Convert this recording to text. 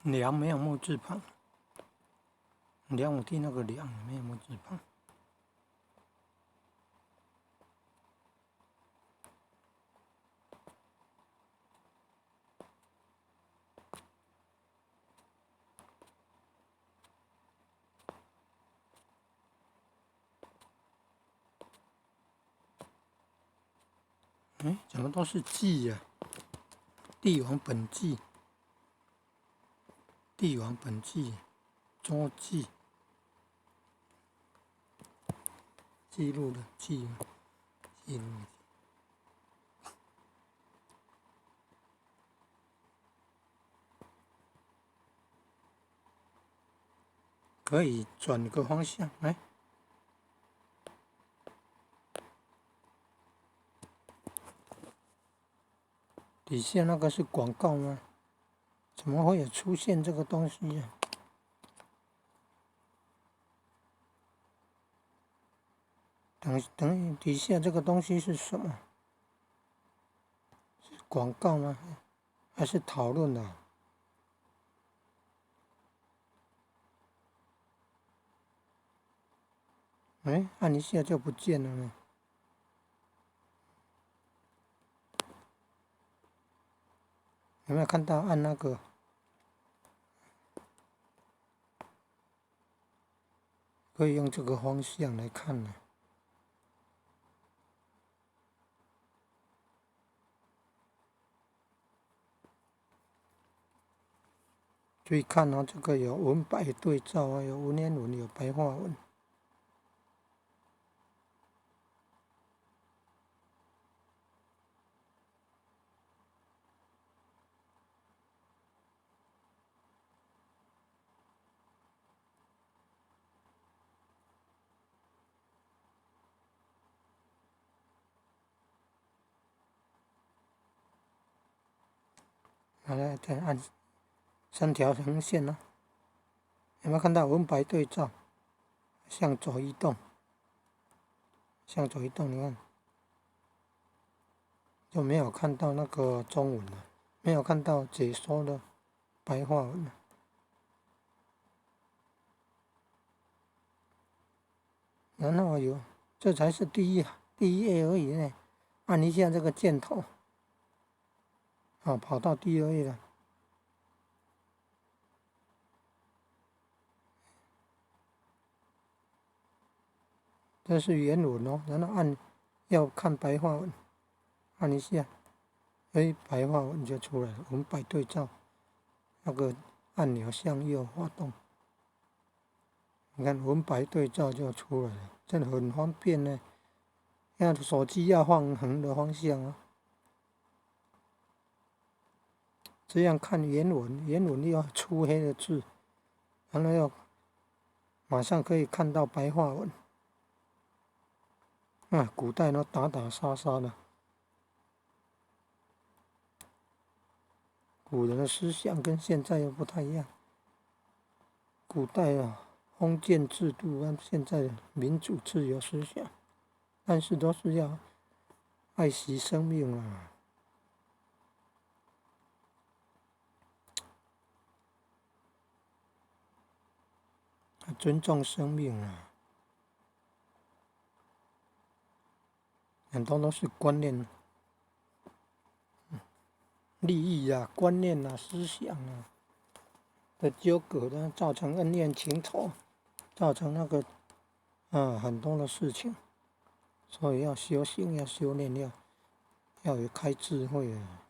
梁没有木字旁，梁武帝那个梁没有木字旁。怎么都是纪呀？帝王本纪，帝王本纪，周记，记录的记，记录的。可以转个方向，来。底下那个是广告吗？怎么会有出现这个东西呀？等，底下这个东西是什么？是广告吗？还是讨论的？按一下就不见了呢。有没有看到按那个？可以用这个方向来看呢。注意看哦，这个有文白对照啊，有文言文，有白话文。好了，再按3条横线呢、有没有看到文白对照？向左移动，向左移动，你看就没有看到那个中文了，没有看到解说的白话文了。然后这才是第一页而已呢，按一下这个箭头，跑到第2页了。这是原文哦，然后要看白话文，按一下，白话文就出来了，文白对照，那个按钮向右滑动，你看文白对照就出来了，真的很方便呢。那手机要放横的方向啊，这样看原文，原文要粗黑的字，然后要马上可以看到白话文。古代都打打杀杀的，古人的思想跟现在又不太一样。古代封建制度跟现在的民主自由思想，但是都是要爱惜生命啊，尊重生命啊，很多都是观念、利益啊、观念啊、思想啊的纠葛的，造成恩怨情仇，造成那个很多的事情，所以要修行，要修炼，要有开智慧啊。